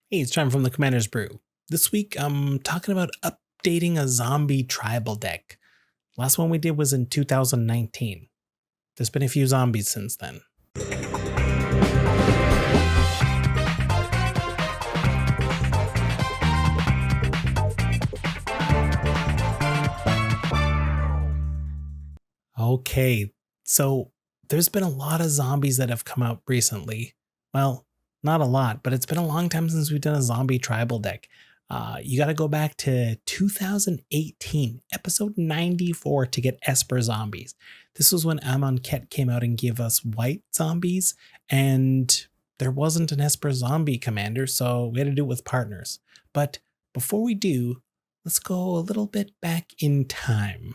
Hey, it's time from the Commander's Brew. This week, I'm talking about updating a zombie tribal deck. Last one we did was in 2019. There's been a few zombies since then. Okay, so there's been a lot of zombies that have come out recently. Well, not a lot, but it's been a long time since we've done a zombie tribal deck. You got to go back to 2018, episode 94 to get Esper Zombies. This was when Amon Ket came out and gave us white zombies, and there wasn't an Esper Zombie commander, so we had to do it with partners. But before we do, let's go a little bit back in time.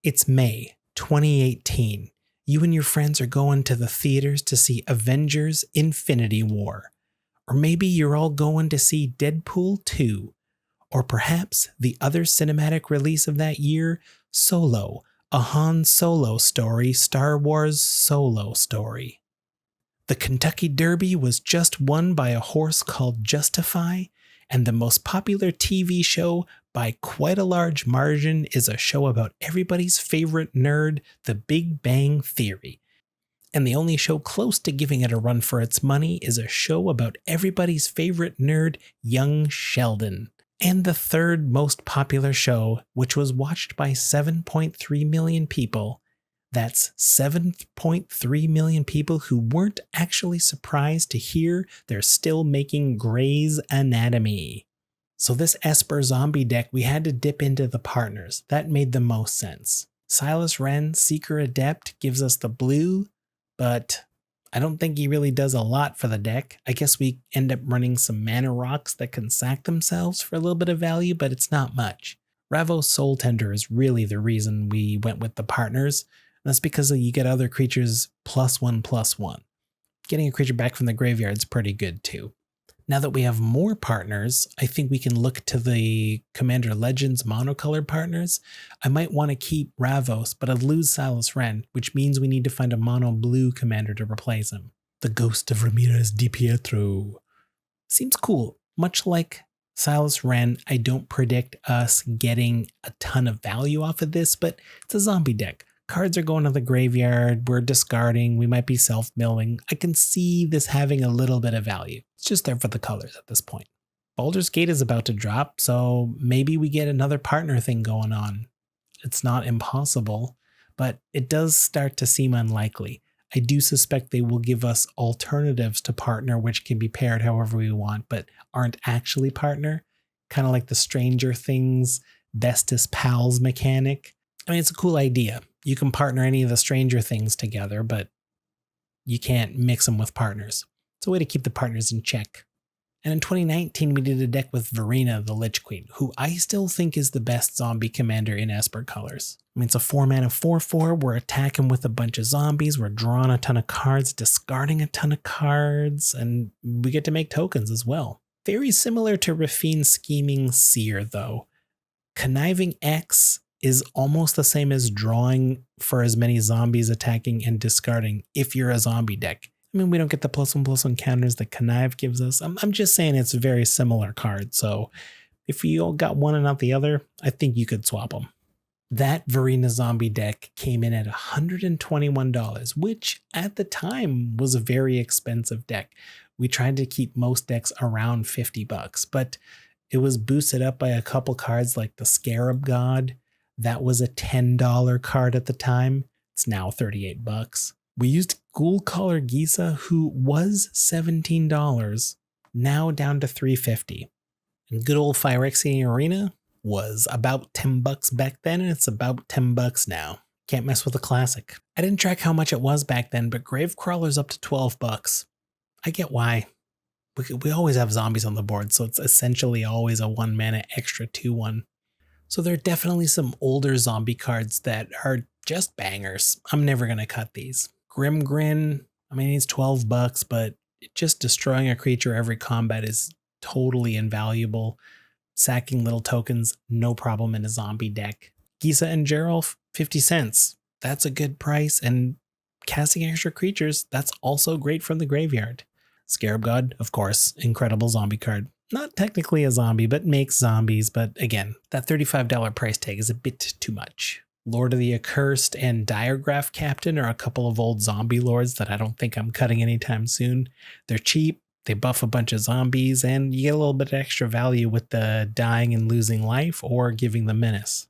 It's May 2018. You and your friends are going to the theaters to see Avengers Infinity War. Or maybe you're all going to see Deadpool 2. Or perhaps the other cinematic release of that year, Solo, a Han Solo story, Star Wars Solo story. The Kentucky Derby was just won by a horse called Justify, and the most popular TV show by quite a large margin is a show about everybody's favorite nerd, The Big Bang Theory. And the only show close to giving it a run for its money is a show about everybody's favorite nerd, Young Sheldon. And the third most popular show, which was watched by 7.3 million people, that's 7.3 million people who weren't actually surprised to hear they're still making Grey's Anatomy. So this Esper Zombie deck, we had to dip into the partners. That made the most sense. Silas Wren, Seeker Adept, gives us the blue, but I don't think he really does a lot for the deck. I guess we end up running some mana rocks that can sack themselves for a little bit of value, but it's not much. Ravos Soul Tender is really the reason we went with the partners. That's because you get other creatures +1/+1. Getting a creature back from the graveyard is pretty good too. Now that we have more partners, I think we can look to the Commander Legends monocolored partners. I might want to keep Ravos, but I'd lose Silas Wren, which means we need to find a mono blue commander to replace him. The Ghost of Ramirez Di Pietro. Seems cool. Much like Silas Wren, I don't predict us getting a ton of value off of this, but it's a zombie deck. Cards are going to the graveyard, we're discarding, we might be self-milling. I can see this having a little bit of value. It's just there for the colors at this point. Baldur's Gate is about to drop, so maybe we get another partner thing going on. It's not impossible, but it does start to seem unlikely. I do suspect they will give us alternatives to partner, which can be paired however we want, but aren't actually partner. Kind of like the Stranger Things Bestest Pals mechanic. I mean, it's a cool idea. You can partner any of the Stranger Things together, but you can't mix them with partners. It's a way to keep the partners in check. And in 2019, we did a deck with Varina, the Lich Queen, who I still think is the best zombie commander in Esper colors. I mean, it's a 4-mana 4/4. We're attacking with a bunch of zombies. We're drawing a ton of cards, discarding a ton of cards, and we get to make tokens as well. Very similar to Rafine's Scheming Seer, though. Conniving X is almost the same as drawing for as many zombies attacking and discarding if you're a zombie deck. I mean, we don't get the +1/+1 counters that Connive gives us. I'm just saying it's a very similar card. So if you all got one and not the other, I think you could swap them. That Varina zombie deck came in at $121, which at the time was a very expensive deck. We tried to keep most decks around $50, but it was boosted up by a couple cards like the Scarab God. That was a $10 card at the time. It's now $38. We used Ghoul Caller Gisa, who was $17, now down to $350. And good old Phyrexian Arena was about $10 back then, and it's about $10 now. Can't mess with a classic. I didn't track how much it was back then, but Gravecrawler's up to $12. I get why. We always have zombies on the board, so it's essentially always a 1-mana extra 2/1. So there are definitely some older zombie cards that are just bangers. I'm never going to cut these. Grimgrin, I mean, it's $12, but just destroying a creature every combat is totally invaluable. Sacking little tokens, no problem in a zombie deck. Gisa and Geralf, 50 cents. That's a good price. And casting extra creatures, that's also great from the graveyard. Scarab God, of course, incredible zombie card. not technically a zombie, but makes zombies. But again, that $35 price tag is a bit too much. Lord of the Accursed and Diregraph Captain are a couple of old zombie lords that I don't think I'm cutting anytime soon. They're cheap, they buff a bunch of zombies, and you get a little bit of extra value with the dying and losing life or giving the menace.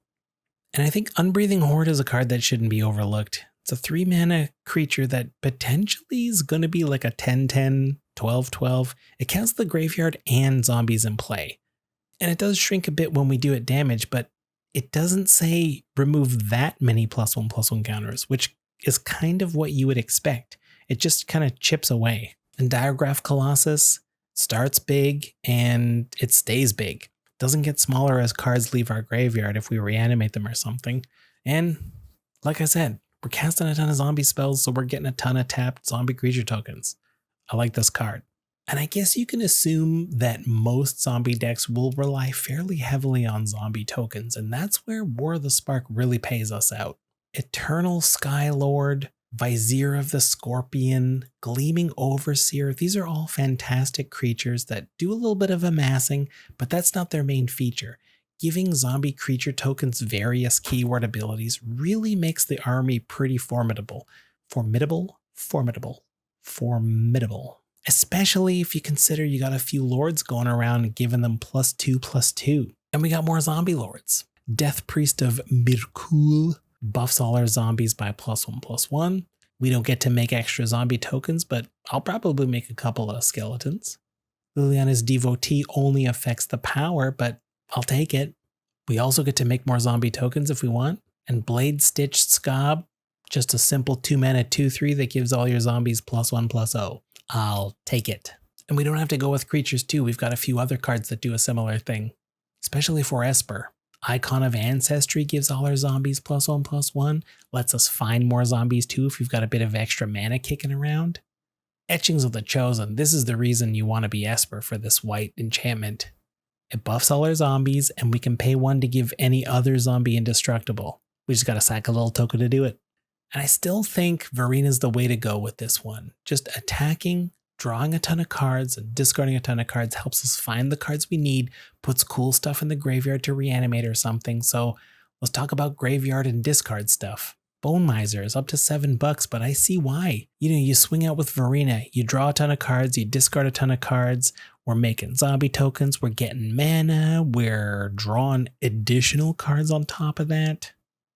And I think Unbreathing Horde is a card that shouldn't be overlooked. It's a 3-mana creature that potentially is going to be like a 10-10, 12-12. It counts the graveyard and zombies in play. And it does shrink a bit when we do it damage, but it doesn't say remove that many +1/+1 counters, which is kind of what you would expect. It just kind of chips away. And Diregraph Colossus starts big and it stays big. Doesn't get smaller as cards leave our graveyard if we reanimate them or something. And like I said, we're casting a ton of zombie spells, so we're getting a ton of tapped zombie creature tokens. I like this card. And I guess you can assume that most zombie decks will rely fairly heavily on zombie tokens, and that's where War of the Spark really pays us out. Eternal Skylord, Vizier of the Scorpion, Gleaming Overseer, these are all fantastic creatures that do a little bit of amassing, but that's not their main feature. Giving zombie creature tokens various keyword abilities really makes the army pretty formidable. Formidable? Especially if you consider you got a few lords going around and giving them +2/+2. And we got more zombie lords. Death Priest of Mirkul buffs all our zombies by +1/+1. We don't get to make extra zombie tokens, but I'll probably make a couple of skeletons. Liliana's Devotee only affects the power, but I'll take it. We also get to make more zombie tokens if we want. And Blade Stitched Scob, just a simple 2-mana 2/3 that gives all your zombies +1/+0. I'll take it. And we don't have to go with creatures too. We've got a few other cards that do a similar thing, especially for Esper. Icon of Ancestry gives all our zombies +1/+1, lets us find more zombies too if we've got a bit of extra mana kicking around. Etchings of the Chosen, this is the reason you want to be Esper for this white enchantment. It buffs all our zombies, and we can pay 1 to give any other zombie indestructible. We just gotta sack a little token to do it. And I still think Varina's the way to go with this one. Just attacking, drawing a ton of cards, and discarding a ton of cards helps us find the cards we need, puts cool stuff in the graveyard to reanimate or something. So let's talk about graveyard and discard stuff. Bone Miser is up to $7, but I see why. You swing out with Varina, you draw a ton of cards, you discard a ton of cards, we're making zombie tokens, we're getting mana, we're drawing additional cards on top of that.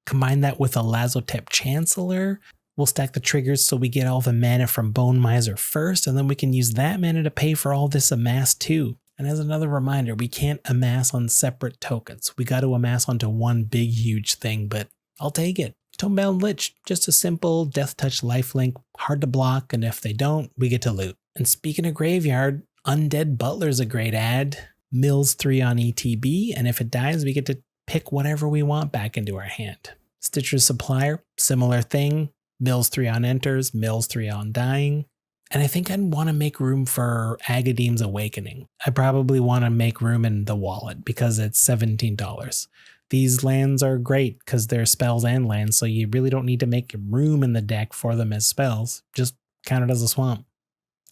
Combine that with a Lazotep Chancellor, we'll stack the triggers so we get all the mana from Bone Miser first, and then we can use that mana to pay for all this amass too. And as another reminder, we can't amass on separate tokens. We got to amass onto one big huge thing, but I'll take it. Tomebound Lich, just a simple Death Touch lifelink, hard to block, and if they don't, we get to loot. And speaking of graveyard, Undead Butler's a great ad. Mills 3 on ETB, and if it dies, we get to pick whatever we want back into our hand. Stitcher's Supplier, similar thing. Mills 3 on enters, Mills 3 on dying. And I think I'd want to make room for Agadeem's Awakening. I probably want to make room in the wallet because it's $17. These lands are great because they're spells and lands, so you really don't need to make room in the deck for them as spells. Just count it as a swamp.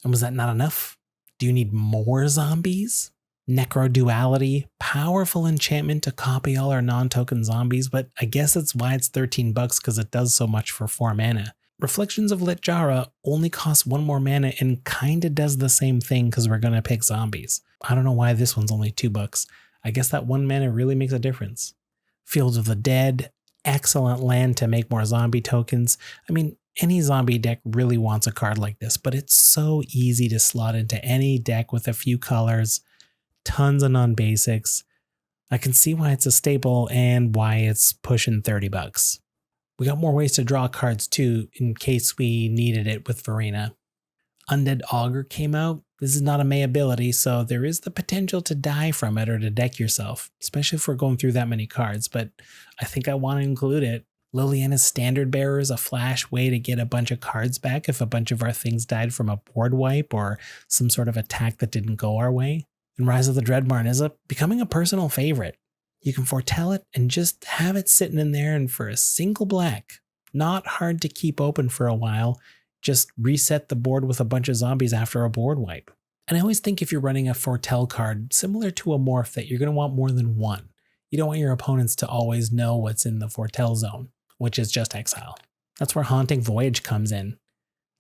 And was that not enough? Do you need more zombies? Necroduality, powerful enchantment to copy all our non-token zombies, but I guess that's why it's $13 because it does so much for 4 mana. Reflections of Litjara only costs 1 more mana and kinda does the same thing because we're gonna pick zombies. I don't know why this one's only $2. I guess that 1 mana really makes a difference. Fields of the Dead, excellent land to make more zombie tokens. I mean, any zombie deck really wants a card like this, but it's so easy to slot into any deck with a few colors, tons of non-basics. I can see why it's a staple and why it's pushing $30. We got more ways to draw cards too, in case we needed it with Varina. Undead Augur came out. This is not a May ability, so there is the potential to die from it or to deck yourself, especially if we're going through that many cards, but I think I want to include it. Liliana's Standard Bearer is a flash way to get a bunch of cards back if a bunch of our things died from a board wipe or some sort of attack that didn't go our way. And Rise of the Dreadmarn is becoming a personal favorite. You can foretell it and just have it sitting in there, and for a single black, not hard to keep open for a while, just reset the board with a bunch of zombies after a board wipe. And I always think if you're running a foretell card, similar to a morph, that you're going to want more than one. You don't want your opponents to always know what's in the foretell zone, which is just exile. That's where Haunting Voyage comes in.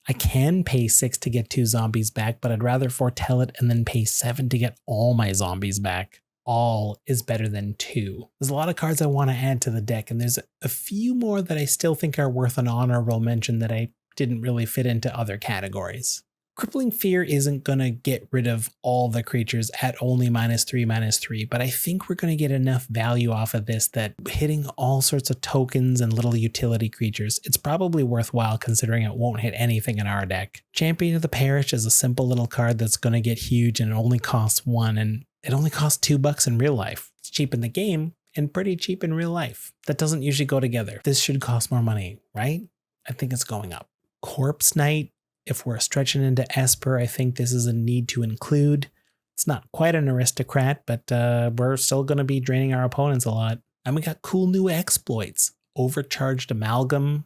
I can pay 6 to get 2 zombies back, but I'd rather foretell it and then pay 7 to get all my zombies back. All is better than 2. There's a lot of cards I want to add to the deck, and there's a few more that I still think are worth an honorable mention that I didn't really fit into other categories. Crippling Fear isn't going to get rid of all the creatures at only -3/-3, but I think we're going to get enough value off of this that hitting all sorts of tokens and little utility creatures, it's probably worthwhile considering it won't hit anything in our deck. Champion of the Parish is a simple little card that's going to get huge and it only costs 1, and it only costs $2 in real life. It's cheap in the game and pretty cheap in real life. That doesn't usually go together. This should cost more money, right? I think it's going up. Corpse Knight. If we're stretching into Esper, I think this is a need to include. It's not quite an aristocrat, but we're still going to be draining our opponents a lot. And we got cool new exploits. Overcharged Amalgam.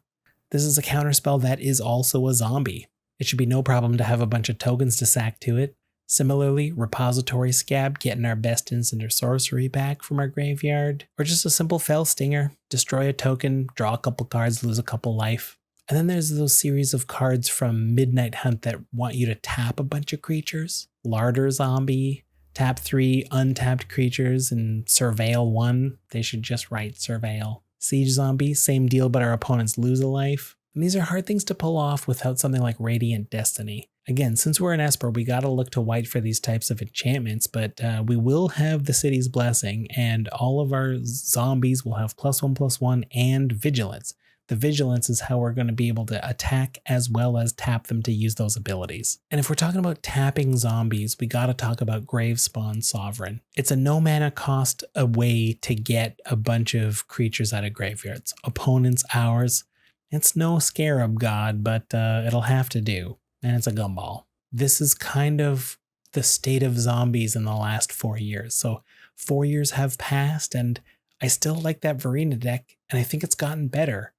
This is a counterspell that is also a zombie. It should be no problem to have a bunch of tokens to sack to it. Similarly, Repository Scab, getting our best instant or sorcery back from our graveyard. Or just a simple Fell Stinger. Destroy a token, draw a couple cards, lose a couple life. And then there's those series of cards from Midnight Hunt that want you to tap a bunch of creatures. Larder Zombie, tap 3 untapped creatures, and Surveil 1. They should just write Surveil. Siege Zombie, same deal, but our opponents lose a life. And these are hard things to pull off without something like Radiant Destiny. Again, since we're in Esper, we gotta look to white for these types of enchantments, but we will have the City's Blessing, and all of our zombies will have +1/+1 and Vigilance. The Vigilance is how we're going to be able to attack as well as tap them to use those abilities. And if we're talking about tapping zombies, we got to talk about Gravespawn Sovereign. It's a no mana cost a way to get a bunch of creatures out of graveyards. Opponents, ours. It's no Scarab God, but it'll have to do. And it's a gumball. This is kind of the state of zombies in the last 4 years. So 4 years have passed, and I still like that Varina deck, and I think it's gotten better.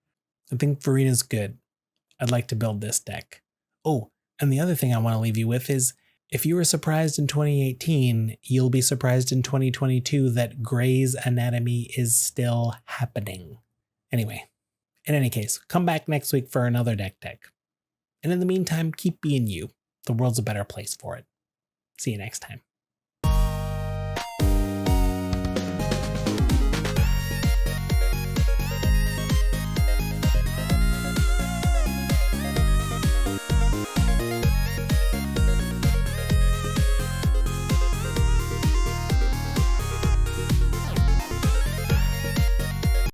I think Varina's good. I'd like to build this deck. Oh, and the other thing I want to leave you with is, if you were surprised in 2018, you'll be surprised in 2022 that Grey's Anatomy is still happening. Anyway, in any case, come back next week for another deck. And in the meantime, keep being you. The world's a better place for it. See you next time.